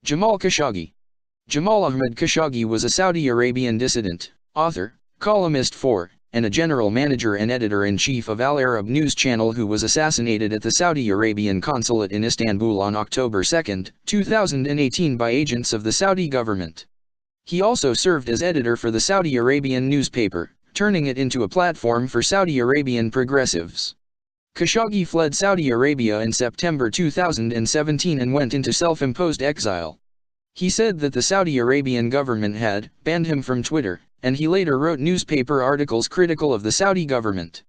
Jamal Khashoggi. Jamal Ahmed Khashoggi was a Saudi Arabian dissident, author, columnist for, and a general manager and editor-in-chief of Al Arab news channel who was assassinated at the Saudi Arabian consulate in Istanbul on October 2, 2018 by agents of the Saudi government. He also served as editor for the Saudi Arabian newspaper, turning it into a platform for Saudi Arabian progressives. Khashoggi fled Saudi Arabia in September 2017 and went into self-imposed exile. He said that the Saudi Arabian government had banned him from Twitter, and he later wrote newspaper articles critical of the Saudi government.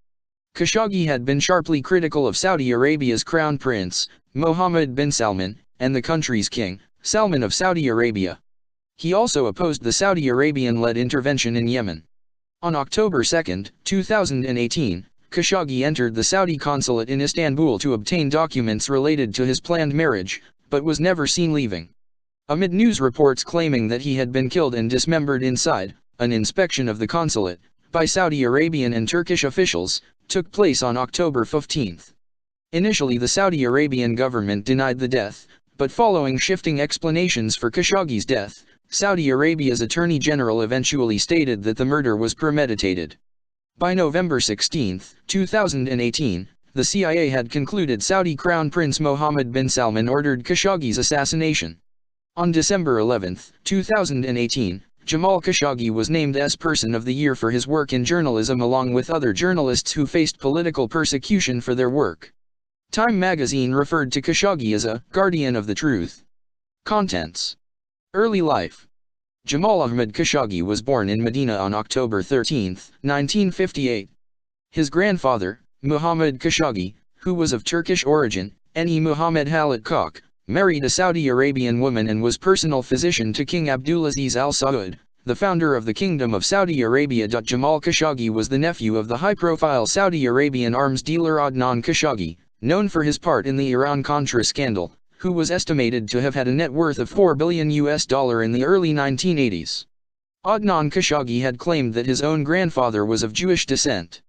Khashoggi had been sharply critical of Saudi Arabia's crown prince, Mohammed bin Salman, and the country's king, Salman of Saudi Arabia. He also opposed the Saudi Arabian-led intervention in Yemen. On October 2, 2018, Khashoggi entered the Saudi consulate in Istanbul to obtain documents related to his planned marriage, but was never seen leaving. Amid news reports claiming that he had been killed and dismembered inside, an inspection of the consulate, by Saudi Arabian and Turkish officials, took place on October 15. Initially the Saudi Arabian government denied the death, but following shifting explanations for Khashoggi's death, Saudi Arabia's Attorney General eventually stated that the murder was premeditated. By November 16, 2018, the CIA had concluded Saudi Crown Prince Mohammed bin Salman ordered Khashoggi's assassination. On December 11, 2018, Jamal Khashoggi was named as Person of the Year for his work in journalism along with other journalists who faced political persecution for their work. Time magazine referred to Khashoggi as a guardian of the truth. Contents. Early life. Jamal Ahmed Khashoggi was born in Medina on October 13, 1958. His grandfather, Muhammad Khashoggi, who was of Turkish origin, Ne Muhammad Halit Kok, married a Saudi Arabian woman and was personal physician to King Abdulaziz Al Saud, the founder of the Kingdom of Saudi Arabia. Jamal Khashoggi was the nephew of the high-profile Saudi Arabian arms dealer Adnan Khashoggi, known for his part in the Iran-Contra scandal, who was estimated to have had a net worth of $4 billion in the early 1980s. Adnan Khashoggi had claimed that his own grandfather was of Jewish descent.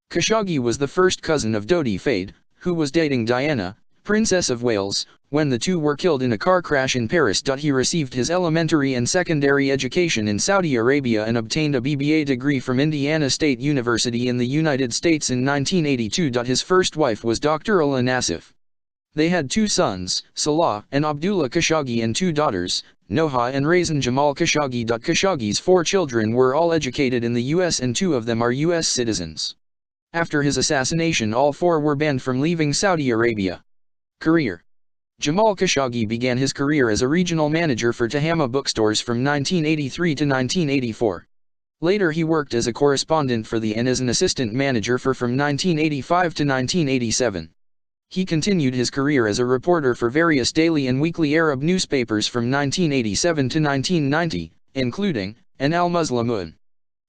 Khashoggi was the first cousin of Dodi Fayed, who was dating Diana, Princess of Wales, when the two were killed in a car crash in Paris. He received his elementary and secondary education in Saudi Arabia and obtained a BBA degree from Indiana State University in the United States in 1982. His first wife was Dr. Ala Nassif. They had two sons, Salah and Abdullah Khashoggi, and two daughters, Noha and Raisin Jamal Khashoggi. Khashoggi's 4 children were all educated in the U.S. and 2 of them are U.S. citizens. After his assassination, all 4 were banned from leaving Saudi Arabia. Career. Jamal Khashoggi began his career as a regional manager for Tehama bookstores from 1983 to 1984. Later he worked as a correspondent for the and as an assistant manager from 1985 to 1987. He continued his career as a reporter for various daily and weekly Arab newspapers from 1987 to 1990, including An Al-Muslimun.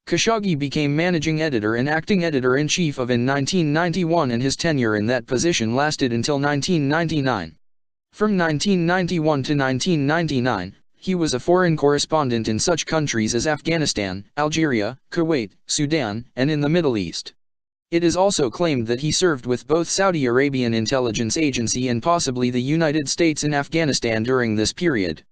Khashoggi became managing editor and acting editor-in-chief of in 1991, and his tenure in that position lasted until 1999. From 1991 to 1999, he was a foreign correspondent in such countries as Afghanistan, Algeria, Kuwait, Sudan, and in the Middle East. It is also claimed that he served with both Saudi Arabian intelligence agency and possibly the United States in Afghanistan during this period.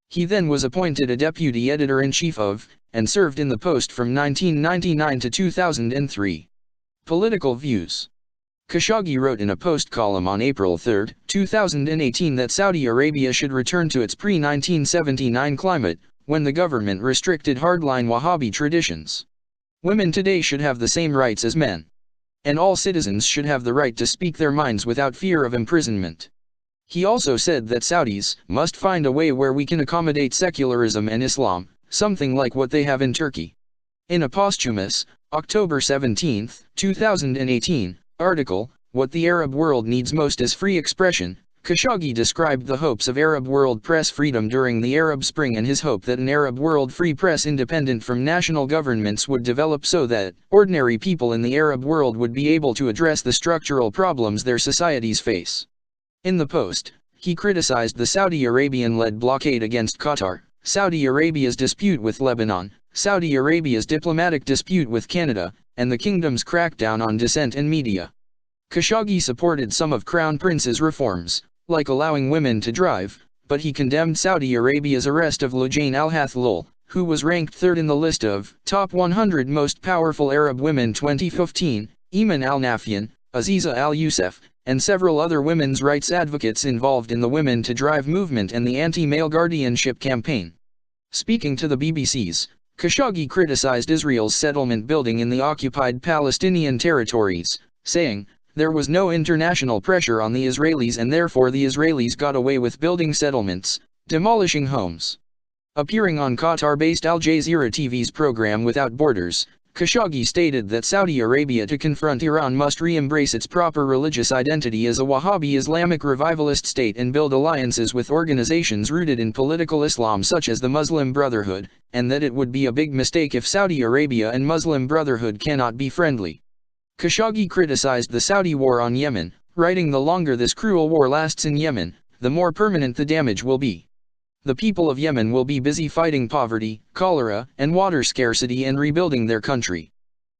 He then was appointed a deputy editor-in-chief of, and served in the post from 1999 to 2003. Political views. Khashoggi wrote in a Post column on April 3, 2018 that Saudi Arabia should return to its pre-1979 climate, when the government restricted hardline Wahhabi traditions. Women today should have the same rights as men. And all citizens should have the right to speak their minds without fear of imprisonment. He also said that Saudis must find a way where we can accommodate secularism and Islam, something like what they have in Turkey. In a posthumous, October 17, 2018, article, What the Arab World Needs Most is Free Expression, Khashoggi described the hopes of Arab world press freedom during the Arab Spring and his hope that an Arab world free press independent from national governments would develop so that ordinary people in the Arab world would be able to address the structural problems their societies face. In the Post, he criticized the Saudi Arabian-led blockade against Qatar, Saudi Arabia's dispute with Lebanon, Saudi Arabia's diplomatic dispute with Canada, and the kingdom's crackdown on dissent and media. Khashoggi supported some of Crown Prince's reforms, like allowing women to drive, but he condemned Saudi Arabia's arrest of Lujain al-Hathlul, who was ranked third in the list of top 100 most powerful Arab women 2015, Eman al-Nafyan, Aziza al-Youssef, and several other women's rights advocates involved in the Women to Drive movement and the anti-male guardianship campaign. Speaking to the BBC's, Khashoggi criticized Israel's settlement building in the occupied Palestinian territories, saying, "There was no international pressure on the Israelis and therefore the Israelis got away with building settlements, demolishing homes." Appearing on Qatar-based Al Jazeera TV's program Without Borders, Khashoggi stated that Saudi Arabia to confront Iran must re-embrace its proper religious identity as a Wahhabi Islamic revivalist state and build alliances with organizations rooted in political Islam such as the Muslim Brotherhood, and that it would be a big mistake if Saudi Arabia and Muslim Brotherhood cannot be friendly. Khashoggi criticized the Saudi war on Yemen, writing, "The longer this cruel war lasts in Yemen, the more permanent the damage will be. The people of Yemen will be busy fighting poverty, cholera, and water scarcity and rebuilding their country.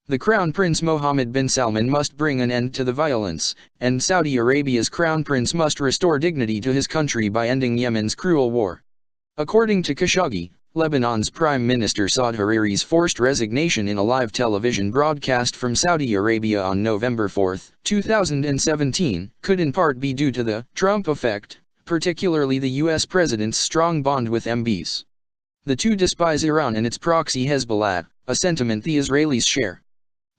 The Crown Prince Mohammed bin Salman must bring an end to the violence, and Saudi Arabia's Crown Prince must restore dignity to his country by ending Yemen's cruel war." According to Khashoggi, Lebanon's Prime Minister Saad Hariri's forced resignation in a live television broadcast from Saudi Arabia on November 4, 2017, could in part be due to the Trump effect, particularly the US president's strong bond with MBs. The two despise Iran and its proxy Hezbollah, a sentiment the Israelis share.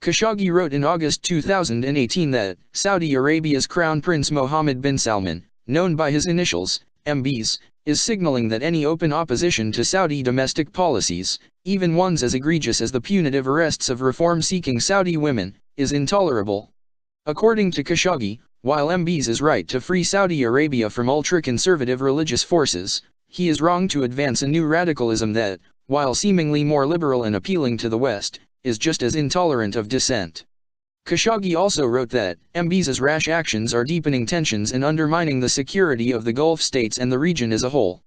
Khashoggi wrote in August 2018 that Saudi Arabia's Crown Prince Mohammed bin Salman, known by his initials, MBs, is signaling that any open opposition to Saudi domestic policies, even ones as egregious as the punitive arrests of reform-seeking Saudi women, is intolerable. According to Khashoggi, while MBs is right to free Saudi Arabia from ultra-conservative religious forces, he is wrong to advance a new radicalism that, while seemingly more liberal and appealing to the West, is just as intolerant of dissent. Khashoggi also wrote that MBs' rash actions are deepening tensions and undermining the security of the Gulf states and the region as a whole.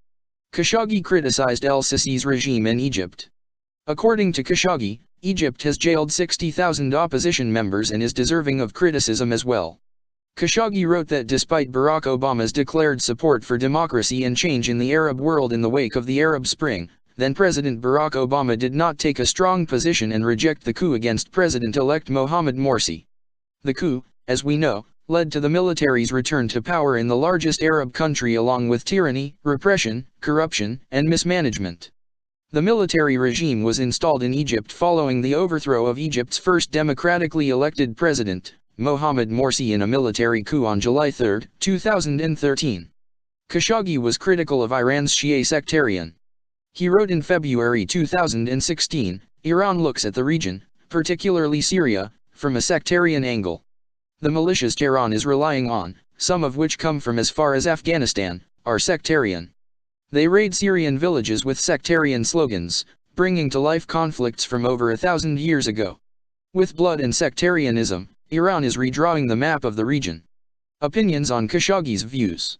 Khashoggi criticized el-Sisi's regime in Egypt. According to Khashoggi, Egypt has jailed 60,000 opposition members and is deserving of criticism as well. Khashoggi wrote that despite Barack Obama's declared support for democracy and change in the Arab world in the wake of the Arab Spring, then President Barack Obama did not take a strong position and reject the coup against President-elect Mohamed Morsi. The coup, as we know, led to the military's return to power in the largest Arab country along with tyranny, repression, corruption, and mismanagement. The military regime was installed in Egypt following the overthrow of Egypt's first democratically elected president, Mohamed Morsi, in a military coup on July 3, 2013. Khashoggi was critical of Iran's Shia sectarian. He wrote in February 2016, "Iran looks at the region, particularly Syria, from a sectarian angle. The militias Tehran is relying on, some of which come from as far as Afghanistan, are sectarian. They raid Syrian villages with sectarian slogans, bringing to life conflicts from over 1,000 years ago. With blood and sectarianism, Iran is redrawing the map of the region." Opinions on Khashoggi's views.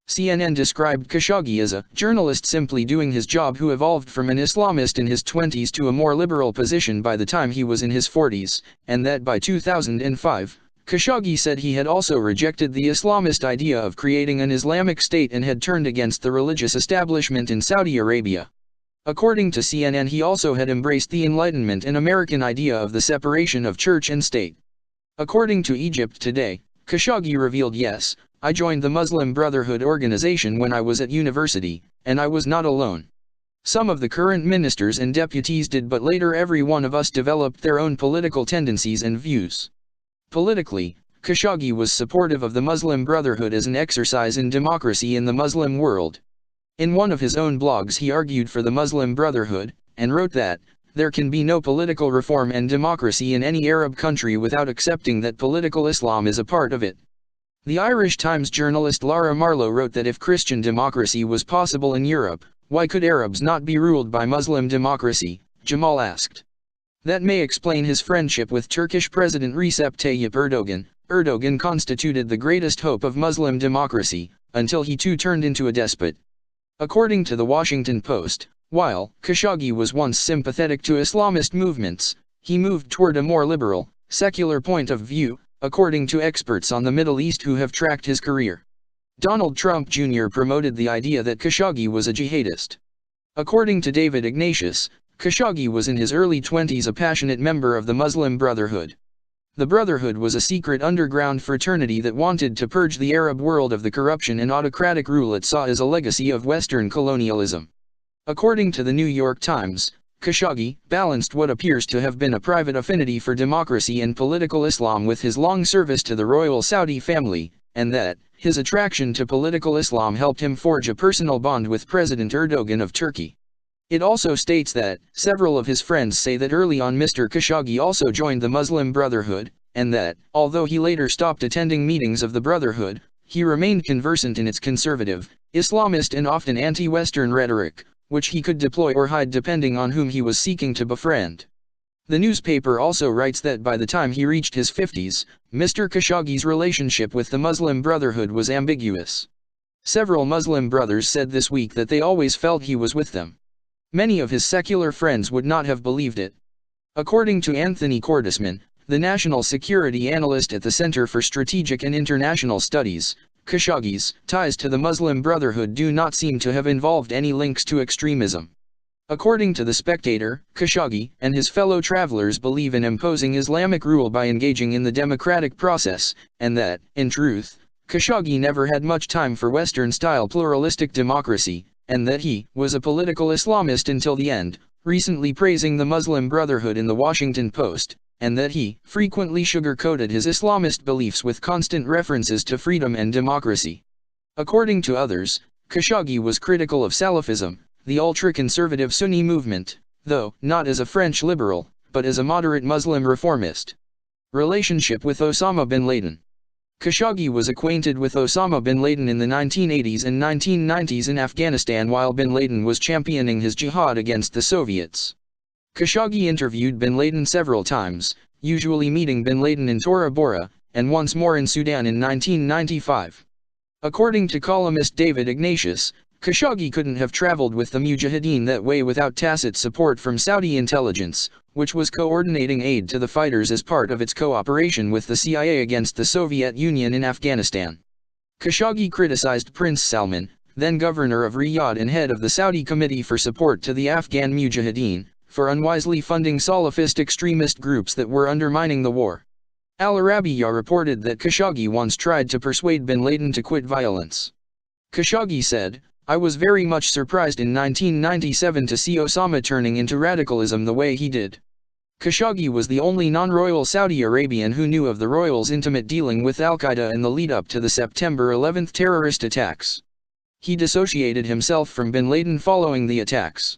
CNN described Khashoggi as a journalist simply doing his job who evolved from an Islamist in his 20s to a more liberal position by the time he was in his 40s, and that by 2005, Khashoggi said he had also rejected the Islamist idea of creating an Islamic state and had turned against the religious establishment in Saudi Arabia. According to CNN, he also had embraced the Enlightenment and American idea of the separation of church and state. According to Egypt Today, Khashoggi revealed, "Yes, I joined the Muslim Brotherhood organization when I was at university, and I was not alone. Some of the current ministers and deputies did, but later every one of us developed their own political tendencies and views." Politically, Khashoggi was supportive of the Muslim Brotherhood as an exercise in democracy in the Muslim world. In one of his own blogs he argued for the Muslim Brotherhood, and wrote that, "There can be no political reform and democracy in any Arab country without accepting that political Islam is a part of it." The Irish Times journalist Laura Marlowe wrote that if Christian democracy was possible in Europe, why could Arabs not be ruled by Muslim democracy? Jamal asked. That may explain his friendship with Turkish President Recep Tayyip Erdogan. Erdogan constituted the greatest hope of Muslim democracy, until he too turned into a despot. According to the Washington Post, while Khashoggi was once sympathetic to Islamist movements, he moved toward a more liberal, secular point of view, according to experts on the Middle East who have tracked his career. Donald Trump Jr. promoted the idea that Khashoggi was a jihadist. According to David Ignatius, Khashoggi was in his early 20s a passionate member of the Muslim Brotherhood. The Brotherhood was a secret underground fraternity that wanted to purge the Arab world of the corruption and autocratic rule it saw as a legacy of Western colonialism. According to the New York Times, Khashoggi balanced what appears to have been a private affinity for democracy and political Islam with his long service to the royal Saudi family, and that his attraction to political Islam helped him forge a personal bond with President Erdogan of Turkey. It also states that several of his friends say that early on Mr. Khashoggi also joined the Muslim Brotherhood, and that, although he later stopped attending meetings of the Brotherhood, he remained conversant in its conservative, Islamist and often anti-Western rhetoric, which he could deploy or hide depending on whom he was seeking to befriend. The newspaper also writes that by the time he reached his 50s, Mr. Khashoggi's relationship with the Muslim Brotherhood was ambiguous. Several Muslim brothers said this week that they always felt he was with them. Many of his secular friends would not have believed it. According to Anthony Cordesman, the national security analyst at the Center for Strategic and International Studies, Khashoggi's ties to the Muslim Brotherhood do not seem to have involved any links to extremism. According to The Spectator, Khashoggi and his fellow travelers believe in imposing Islamic rule by engaging in the democratic process, and that, in truth, Khashoggi never had much time for Western-style pluralistic democracy, and that he was a political Islamist until the end, recently praising the Muslim Brotherhood in the Washington Post, and that he frequently sugar-coated his Islamist beliefs with constant references to freedom and democracy. According to others, Khashoggi was critical of Salafism, the ultra-conservative Sunni movement, though not as a French liberal, but as a moderate Muslim reformist. Relationship with Osama bin Laden. Khashoggi was acquainted with Osama bin Laden in the 1980s and 1990s in Afghanistan while bin Laden was championing his jihad against the Soviets. Khashoggi interviewed bin Laden several times, usually meeting bin Laden in Tora Bora, and once more in Sudan in 1995. According to columnist David Ignatius, Khashoggi couldn't have traveled with the Mujahideen that way without tacit support from Saudi intelligence, which was coordinating aid to the fighters as part of its cooperation with the CIA against the Soviet Union in Afghanistan. Khashoggi criticized Prince Salman, then governor of Riyadh and head of the Saudi Committee for Support to the Afghan Mujahideen, for unwisely funding Salafist extremist groups that were undermining the war. Al Arabiya reported that Khashoggi once tried to persuade bin Laden to quit violence. Khashoggi said, "I was very much surprised in 1997 to see Osama turning into radicalism the way he did." Khashoggi was the only non-royal Saudi Arabian who knew of the royals' intimate dealing with al-Qaeda in the lead-up to the September 11 terrorist attacks. He dissociated himself from bin Laden following the attacks.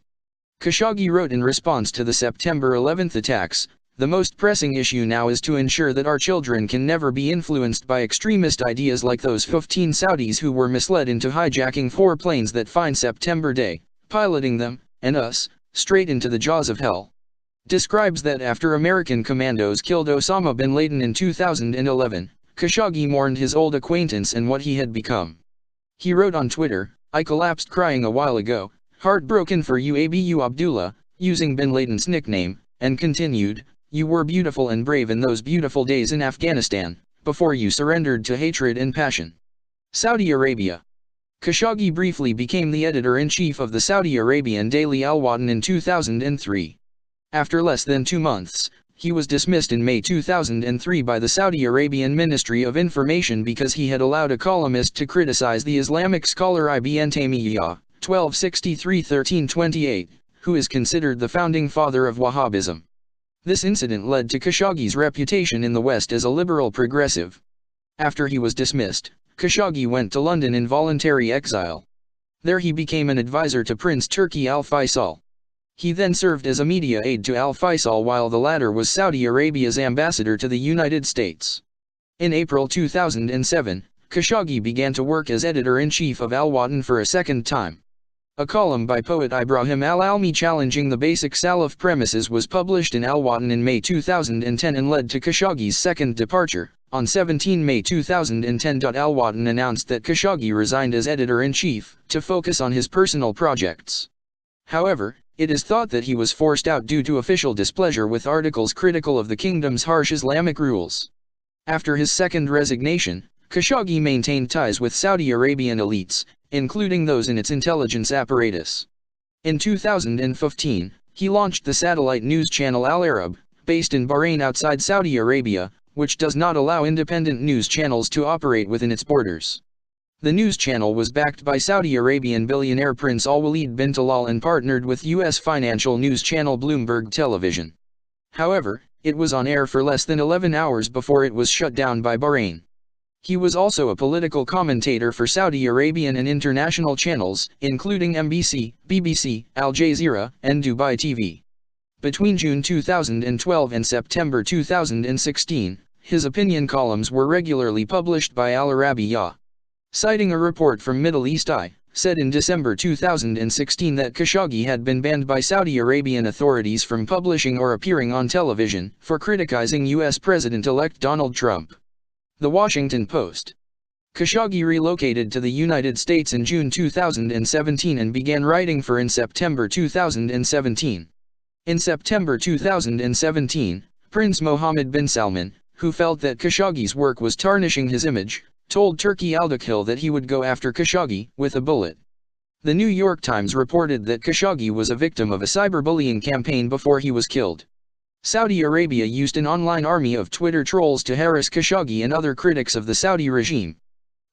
Khashoggi wrote in response to the September 11 attacks, "The most pressing issue now is to ensure that our children can never be influenced by extremist ideas like those 15 Saudis who were misled into hijacking 4 planes that fine September day, piloting them, and us, straight into the jaws of hell." Describes that after American commandos killed Osama bin Laden in 2011, Khashoggi mourned his old acquaintance and what he had become. He wrote on Twitter, "I collapsed crying a while ago, heartbroken for you Abu Abdullah," using bin Laden's nickname, and continued, "You were beautiful and brave in those beautiful days in Afghanistan, before you surrendered to hatred and passion." Saudi Arabia. Khashoggi briefly became the editor-in-chief of the Saudi Arabian daily Al Watan in 2003. After less than 2 months, he was dismissed in May 2003 by the Saudi Arabian Ministry of Information because he had allowed a columnist to criticize the Islamic scholar Ibn Taymiyyah, 1263–1328, who is considered the founding father of Wahhabism. This incident led to Khashoggi's reputation in the West as a liberal progressive. After he was dismissed, Khashoggi went to London in voluntary exile. There he became an advisor to Prince Turki Al Faisal. He then served as a media aide to Al Faisal while the latter was Saudi Arabia's ambassador to the United States. In April 2007, Khashoggi began to work as editor-in-chief of Al Watan for a second time. A column by poet Ibrahim al-Almi challenging the basic Salaf premises was published in Al Watan in May 2010 and led to Khashoggi's second departure. On 17 May 2010, Al Watan announced that Khashoggi resigned as editor-in-chief to focus on his personal projects. However, it is thought that he was forced out due to official displeasure with articles critical of the kingdom's harsh Islamic rules. After his second resignation, Khashoggi maintained ties with Saudi Arabian elites, including those in its intelligence apparatus. In 2015, he launched the satellite news channel Al Arab, based in Bahrain outside Saudi Arabia, which does not allow independent news channels to operate within its borders. The news channel was backed by Saudi Arabian billionaire Prince Al Walid bin Talal and partnered with U.S. financial news channel Bloomberg Television. However, it was on air for less than 11 hours before it was shut down by Bahrain. He was also a political commentator for Saudi Arabian and international channels, including MBC, BBC, Al Jazeera, and Dubai TV. Between June 2012 and September 2016, his opinion columns were regularly published by Al Arabiya. Citing a report from Middle East Eye, said in December 2016 that Khashoggi had been banned by Saudi Arabian authorities from publishing or appearing on television for criticizing U.S. President-elect Donald Trump. The Washington Post. Khashoggi relocated to the United States in June 2017 and began writing for in September 2017. In September 2017, Prince Mohammed bin Salman, who felt that Khashoggi's work was tarnishing his image, told Turki Aldakil that he would go after Khashoggi with a bullet. The New York Times reported that Khashoggi was a victim of a cyberbullying campaign before he was killed. Saudi Arabia used an online army of Twitter trolls to harass Khashoggi and other critics of the Saudi regime.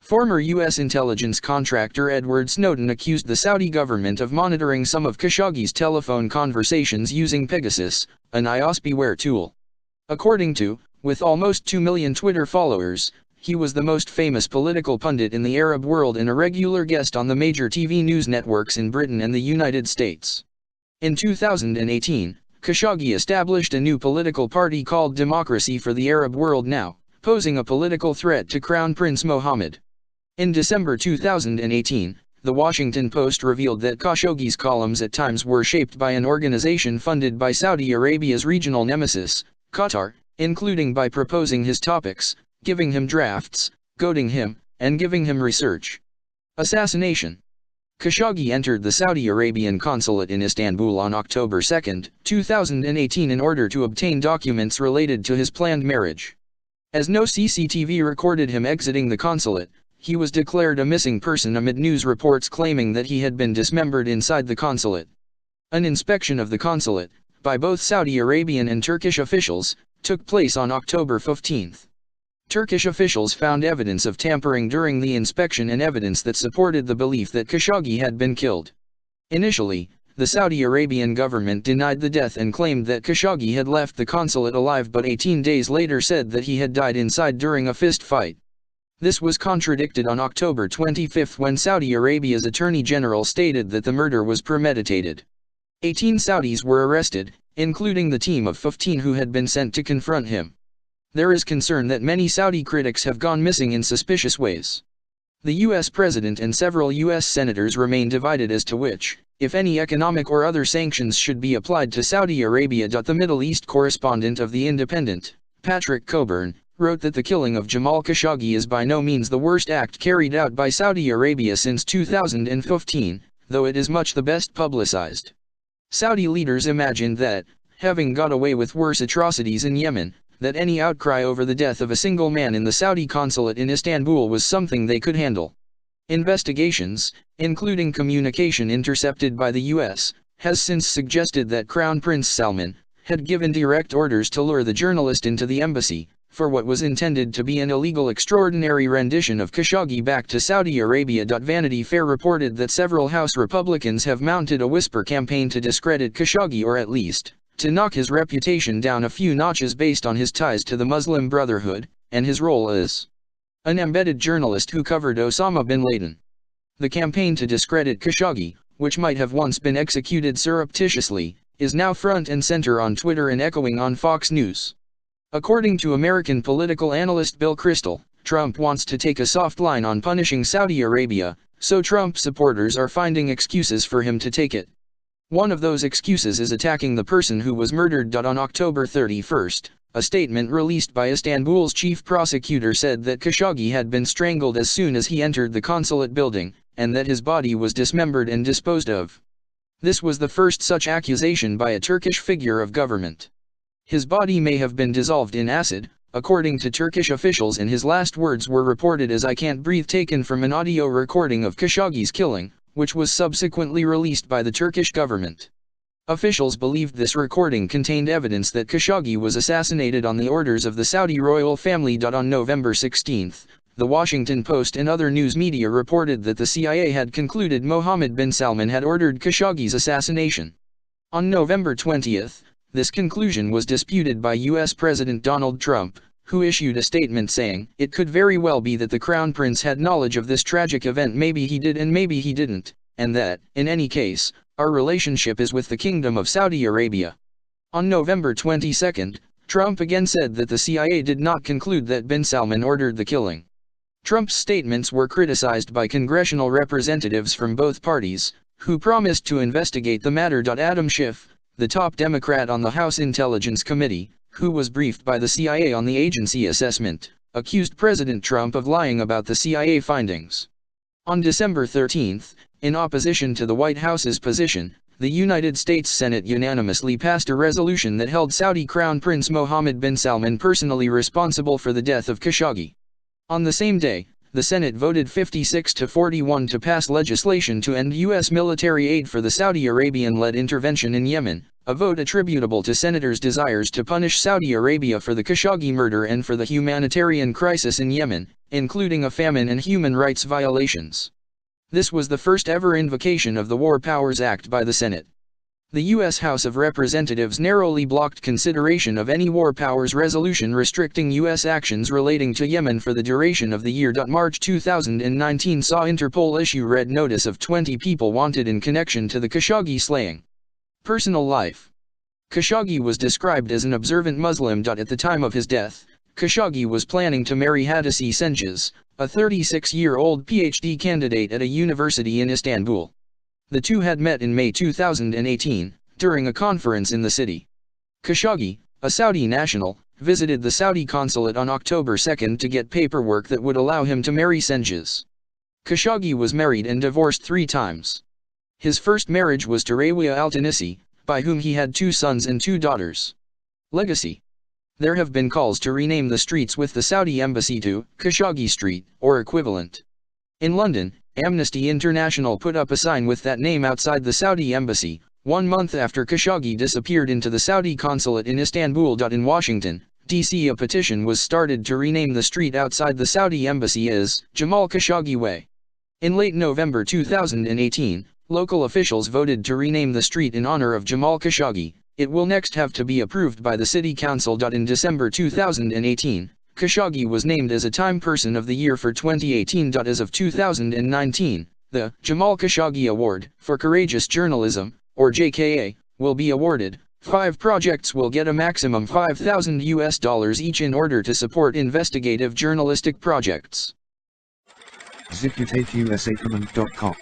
Former U.S. intelligence contractor Edward Snowden accused the Saudi government of monitoring some of Khashoggi's telephone conversations using Pegasus, an IOSPware tool. According to, with almost 2 million Twitter followers, he was the most famous political pundit in the Arab world and a regular guest on the major TV news networks in Britain and the United States. In 2018, Khashoggi established a new political party called Democracy for the Arab World Now, posing a political threat to Crown Prince Mohammed. In December 2018, The Washington Post revealed that Khashoggi's columns at times were shaped by an organization funded by Saudi Arabia's regional nemesis, Qatar, including by proposing his topics, giving him drafts, goading him, and giving him research. Assassination. Khashoggi entered the Saudi Arabian consulate in Istanbul on October 2, 2018 in order to obtain documents related to his planned marriage. As no CCTV recorded him exiting the consulate, he was declared a missing person amid news reports claiming that he had been dismembered inside the consulate. An inspection of the consulate, by both Saudi Arabian and Turkish officials, took place on October 15. Turkish officials found evidence of tampering during the inspection and evidence that supported the belief that Khashoggi had been killed. Initially, the Saudi Arabian government denied the death and claimed that Khashoggi had left the consulate alive, but 18 days later said that he had died inside during a fist fight. This was contradicted on October 25 when Saudi Arabia's Attorney General stated that the murder was premeditated. 18 Saudis were arrested, including the team of 15 who had been sent to confront him. There is concern that many Saudi critics have gone missing in suspicious ways. The U.S. President and several U.S. senators remain divided as to which, if any, economic or other sanctions should be applied to Saudi Arabia. The Middle East correspondent of The Independent, Patrick Coburn, wrote that the killing of Jamal Khashoggi is by no means the worst act carried out by Saudi Arabia since 2015, though it is much the best publicized. Saudi leaders imagined that, having got away with worse atrocities in Yemen, that any outcry over the death of a single man in the Saudi consulate in Istanbul was something they could handle. Investigations, including communication intercepted by the U.S., has since suggested that Crown Prince Salman had given direct orders to lure the journalist into the embassy, for what was intended to be an illegal extraordinary rendition of Khashoggi back to Saudi Arabia. Vanity Fair reported that several House Republicans have mounted a whisper campaign to discredit Khashoggi, or at least to knock his reputation down a few notches based on his ties to the Muslim Brotherhood, and his role as an embedded journalist who covered Osama bin Laden. The campaign to discredit Khashoggi, which might have once been executed surreptitiously, is now front and center on Twitter and echoing on Fox News. According to American political analyst Bill Kristol, Trump wants to take a soft line on punishing Saudi Arabia, so Trump supporters are finding excuses for him to take it. One of those excuses is attacking the person who was murdered. On October 31, a statement released by Istanbul's chief prosecutor said that Khashoggi had been strangled as soon as he entered the consulate building, and that his body was dismembered and disposed of. This was the first such accusation by a Turkish figure of government. His body may have been dissolved in acid, according to Turkish officials, and his last words were reported as "I can't breathe," taken from an audio recording of Khashoggi's killing, which was subsequently released by the Turkish government. Officials believed this recording contained evidence that Khashoggi was assassinated on the orders of the Saudi royal family. On November 16, The Washington Post and other news media reported that the CIA had concluded Mohammed bin Salman had ordered Khashoggi's assassination. On November 20, this conclusion was disputed by U.S. President Donald Trump, who issued a statement saying, "It could very well be that the Crown Prince had knowledge of this tragic event, maybe he did and maybe he didn't, and that, in any case, our relationship is with the Kingdom of Saudi Arabia." On November 22, Trump again said that the CIA did not conclude that bin Salman ordered the killing. Trump's statements were criticized by congressional representatives from both parties, who promised to investigate the matter. Adam Schiff, the top Democrat on the House Intelligence Committee, who was briefed by the CIA on the agency assessment, accused President Trump of lying about the CIA findings. On December 13, in opposition to the White House's position, the United States Senate unanimously passed a resolution that held Saudi Crown Prince Mohammed bin Salman personally responsible for the death of Khashoggi. On the same day, the Senate voted 56 to 41 to pass legislation to end U.S. military aid for the Saudi Arabian-led intervention in Yemen, a vote attributable to senators' desires to punish Saudi Arabia for the Khashoggi murder and for the humanitarian crisis in Yemen, including a famine and human rights violations. This was the first ever invocation of the War Powers Act by the Senate. The U.S. House of Representatives narrowly blocked consideration of any War Powers resolution restricting U.S. actions relating to Yemen for the duration of the year. March 2019 saw Interpol issue red notice of 20 people wanted in connection to the Khashoggi slaying. Personal life. Khashoggi was described as an observant Muslim. At the time of his death, Khashoggi was planning to marry Hatice Cengiz, a 36-year-old PhD candidate at a university in Istanbul. The two had met in May 2018, during a conference in the city. Khashoggi, a Saudi national, visited the Saudi consulate on October 2 to get paperwork that would allow him to marry Cengiz. Khashoggi was married and divorced 3 times. His first marriage was to Rawia al-Tanisi, by whom he had 2 sons and 2 daughters. Legacy. There have been calls to rename the streets with the Saudi embassy to Khashoggi Street, or equivalent. In London, Amnesty International put up a sign with that name outside the Saudi embassy, 1 month after Khashoggi disappeared into the Saudi consulate in Istanbul. In Washington, D.C. a petition was started to rename the street outside the Saudi embassy as Jamal Khashoggi Way. In late November 2018, local officials voted to rename the street in honor of Jamal Khashoggi. It will next have to be approved by the City Council. In December 2018, Khashoggi was named as a Time Person of the Year for 2018. As of 2019, the Jamal Khashoggi Award for Courageous Journalism, or JKA, will be awarded. 5 projects will get a maximum $5,000 each in order to support investigative journalistic projects. ZipUtateUSAcommand.com